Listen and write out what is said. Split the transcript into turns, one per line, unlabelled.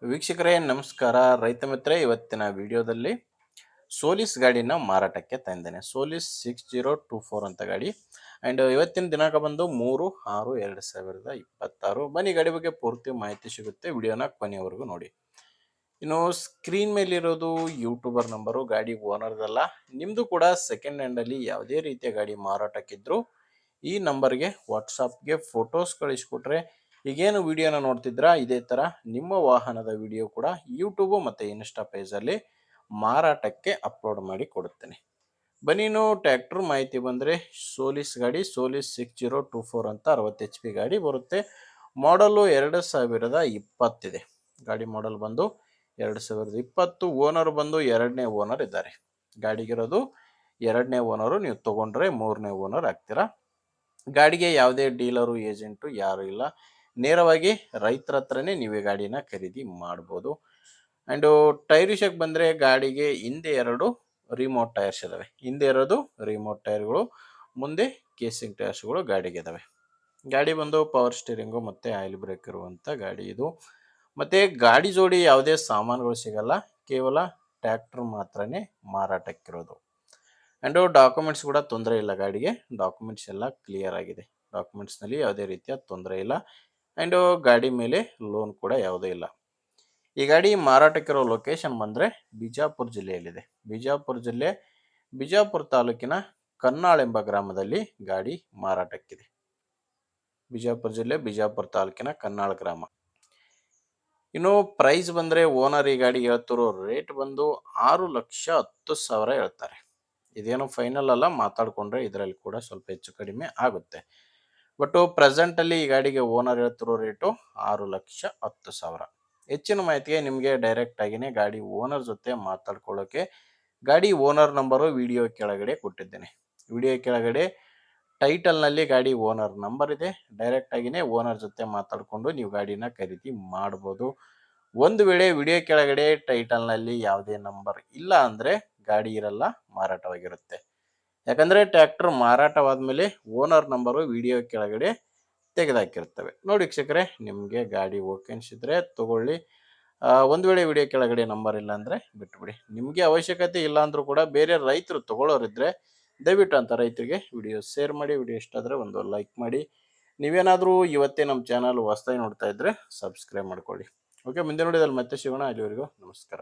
ವೀಕ್ಷಕರೇ ನಮಸ್ಕಾರ. ರೈತ ಮಿತ್ರ, ಇವತ್ತಿನ ವಿಡಿಯೋದಲ್ಲಿ ಸೋಲಿಸ್ ಗಾಡಿನ ಮಾರಾಟಕ್ಕೆ ತಂದೇನೆ. ಸೋಲಿಸ್ 6024 ಅಂತ ಗಾಡಿ. ಆ್ಯಂಡ್ ಇವತ್ತಿನ ದಿನಾಂಕ ಬಂದು 3/6/2026. ಬನ್ನಿ ಗಾಡಿ ಬಗ್ಗೆ ಪೂರ್ತಿ ಮಾಹಿತಿ ಸಿಗುತ್ತೆ, ವಿಡಿಯೋನ ಕೊನೆಯವರೆಗೂ ನೋಡಿ. ಇನ್ನು ಸ್ಕ್ರೀನ್ ಮೇಲಿರೋದು ಯೂಟ್ಯೂಬರ್ ನಂಬರು, ಗಾಡಿ ಓನರ್ದಲ್ಲ. ನಿಮ್ಮದು ಕೂಡ ಸೆಕೆಂಡ್ ಹ್ಯಾಂಡಲ್ಲಿ ಯಾವುದೇ ರೀತಿಯ ಗಾಡಿ ಮಾರಾಟಕ್ಕಿದ್ರು ಈ ನಂಬರ್ಗೆ ವಾಟ್ಸಪ್ಗೆ ಫೋಟೋಸ್ ಕಳಿಸ್ಕೊಟ್ರೆ, ಈಗೇನು ವಿಡಿಯೋನ ನೋಡ್ತಿದ್ರಾ ಇದೇ ಥರ ನಿಮ್ಮ ವಾಹನದ ವಿಡಿಯೋ ಕೂಡ ಯೂಟ್ಯೂಬು ಮತ್ತು ಇನ್ಸ್ಟಾ ಪೇಜಲ್ಲಿ ಮಾರಾಟಕ್ಕೆ ಅಪ್ಲೋಡ್ ಮಾಡಿ ಕೊಡುತ್ತೇನೆ. ಬನ್ನಿ ಇನ್ನು ಟ್ರ್ಯಾಕ್ಟರ್ ಮಾಹಿತಿ ಬಂದರೆ, ಸೋಲಿಸ್ ಗಾಡಿ ಸೋಲಿಸ್ 6024 ಅಂತ 60 HP ಗಾಡಿ ಬರುತ್ತೆ. ಮಾಡಲು 2020 ಇದೆ. ಗಾಡಿ ಮಾಡಲ್ ಬಂದು 2020. ಓನರ್ ಬಂದು ಎರಡನೇ ಓನರ್ ಇದ್ದಾರೆ. ಗಾಡಿಗಿರೋದು ಎರಡನೇ ಓನರು. ನೀವು ತೊಗೊಂಡ್ರೆ ಮೂರನೇ ಓನರ್ ಆಗ್ತೀರಾ. ಗಾಡಿಗೆ ಯಾವುದೇ ಡೀಲರು ಏಜೆಂಟು ಯಾರು ಇಲ್ಲ. ನೇರವಾಗಿ ರೈತರ ಹತ್ರನೇ ನೀವು ಗಾಡಿನ ಖರೀದಿ ಮಾಡ್ಬೋದು. ಆ್ಯಂಡು ಟೈರ್ ವಿಷಯಕ್ಕೆ ಬಂದರೆ, ಗಾಡಿಗೆ ಹಿಂದೆ 2 ರಿಮೋಟ್ ಟೈರ್ಸ್ ಇದ್ದಾವೆ. ಹಿಂದೆ ಇರೋದು ರಿಮೋಟ್ ಟೈರ್ಗಳು, ಮುಂದೆ ಕೇಸಿಂಗ್ ಟೈರ್ಸ್ಗಳು ಗಾಡಿಗೆ ಇದ್ದಾವೆ. ಗಾಡಿ ಬಂದು ಪವರ್ ಸ್ಟೀರಿಂಗು ಮತ್ತು ಆಯಿಲ್ ಬ್ರೇಕ್ ಇರುವಂಥ ಗಾಡಿ ಇದು. ಮತ್ತು ಗಾಡಿ ಜೋಡಿ ಯಾವುದೇ ಸಾಮಾನುಗಳು ಸಿಗಲ್ಲ, ಕೇವಲ ಟ್ರ್ಯಾಕ್ಟರ್ ಮಾತ್ರನೇ ಮಾರಾಟಕ್ಕಿರೋದು. ಆ್ಯಂಡು ಡಾಕ್ಯುಮೆಂಟ್ಸ್ ಕೂಡ ತೊಂದರೆ ಇಲ್ಲ. ಗಾಡಿಗೆ ಡಾಕ್ಯುಮೆಂಟ್ಸ್ ಎಲ್ಲ ಕ್ಲಿಯರ್ ಆಗಿದೆ. ಡಾಕ್ಯುಮೆಂಟ್ಸ್ನಲ್ಲಿ ಯಾವುದೇ ರೀತಿಯ ತೊಂದರೆ ಇಲ್ಲ. ಆ್ಯಂಡು ಗಾಡಿ ಮೇಲೆ ಲೋನ್ ಕೂಡ ಯಾವುದೂ ಇಲ್ಲ. ಈ ಗಾಡಿ ಮಾರಾಟಕ್ಕಿರೋ ಲೊಕೇಶನ್ ಬಂದರೆ ಬಿಜಾಪುರ ಜಿಲ್ಲೆಯಲ್ಲಿದೆ. ಬಿಜಾಪುರ ಜಿಲ್ಲೆ, ಬಿಜಾಪುರ ತಾಲೂಕಿನ ಕನ್ನಾಳ್ ಎಂಬ ಗ್ರಾಮದಲ್ಲಿ ಗಾಡಿ ಮಾರಾಟಕ್ಕಿದೆ. ಬಿಜಾಪುರ ಜಿಲ್ಲೆ, ಬಿಜಾಪುರ ತಾಲೂಕಿನ ಕನ್ನಾಳ್ ಗ್ರಾಮ. ಇನ್ನು ಪ್ರೈಸ್ ಬಂದರೆ, ಓನರ್ ಈ ಗಾಡಿ ಹೇಳ್ತಿರೋ ರೇಟ್ ಬಂದು 6,10,000 ಹೇಳ್ತಾರೆ. ಇದೇನು ಫೈನಲ್ ಅಲ್ಲ, ಮಾತಾಡಿಕೊಂಡ್ರೆ ಇದರಲ್ಲಿ ಕೂಡ ಸ್ವಲ್ಪ ಹೆಚ್ಚು ಕಡಿಮೆ ಆಗುತ್ತೆ. ಬಟ್ ಪ್ರೆಸೆಂಟಲ್ಲಿ ಈ ಗಾಡಿಗೆ ಓನರ್ ಹೇಳ್ತಿರೋ ರೇಟು 6,10,000. ಹೆಚ್ಚಿನ ಮಾಹಿತಿಗೆ ನಿಮಗೆ ಡೈರೆಕ್ಟ್ ಆಗಿನೇ ಗಾಡಿ ಓನರ್ ಜೊತೆ ಮಾತಾಡ್ಕೊಳ್ಳೋಕೆ ಗಾಡಿ ಓನರ್ ನಂಬರು ವಿಡಿಯೋ ಕೆಳಗಡೆ ಕೊಟ್ಟಿದ್ದೇನೆ. ವಿಡಿಯೋ ಕೆಳಗಡೆ ಟೈಟಲ್ನಲ್ಲಿ ಗಾಡಿ ಓನರ್ ನಂಬರ್ ಇದೆ. ಡೈರೆಕ್ಟ್ ಆಗಿನೇ ಓನರ್ ಜೊತೆ ಮಾತಾಡಿಕೊಂಡು ನೀವು ಗಾಡಿನ ಖರೀದಿ ಮಾಡ್ಬೋದು. ಒಂದು ವೇಳೆ ವಿಡಿಯೋ ಕೆಳಗಡೆ ಟೈಟಲ್ನಲ್ಲಿ ಯಾವುದೇ ನಂಬರ್ ಇಲ್ಲ ಅಂದರೆ ಗಾಡಿ ಇರಲ್ಲ, ಮಾರಾಟವಾಗಿರುತ್ತೆ. ಯಾಕಂದರೆ ಟ್ರ್ಯಾಕ್ಟರ್ ಮಾರಾಟವಾದಮೇಲೆ ಓನರ್ ನಂಬರು ವಿಡಿಯೋ ಕೆಳಗಡೆ ತೆಗೆದಾಕಿರ್ತವೆ. ನೋಡಿ ವೀಕ್ಷಕರೇ, ನಿಮಗೆ ಗಾಡಿ ಓಕೆ ಅನಿಸಿದ್ರೆ ತೊಗೊಳ್ಳಿ. ಒಂದು ವೇಳೆ ವಿಡಿಯೋ ಕೆಳಗಡೆ ನಂಬರ್ ಇಲ್ಲ ಅಂದರೆ ಬಿಟ್ಬಿಡಿ. ನಿಮಗೆ ಅವಶ್ಯಕತೆ ಇಲ್ಲ ಅಂದರೂ ಕೂಡ ಬೇರೆ ರೈತರು ತೊಗೊಳ್ಳೋರಿದ್ದರೆ ದಯವಿಟ್ಟು ಅಂಥ ರೈತರಿಗೆ ವಿಡಿಯೋ ಶೇರ್ ಮಾಡಿ. ವಿಡಿಯೋ ಇಷ್ಟ ಆದರೆ ಒಂದು ಲೈಕ್ ಮಾಡಿ. ನೀವೇನಾದರೂ ಇವತ್ತೇ ನಮ್ಮ ಚಾನಲ್ ಹೊಸದಾಗಿ ನೋಡ್ತಾ ಇದ್ದರೆ ಸಬ್ಸ್ಕ್ರೈಬ್ ಮಾಡ್ಕೊಳ್ಳಿ. ಓಕೆ, ಮುಂದೆ ನೋಡಿದಲ್ಲಿ ಮತ್ತೆ ಸಿಗೋಣ. ಅಲ್ಲಿವರೆಗೂ ನಮಸ್ಕಾರ.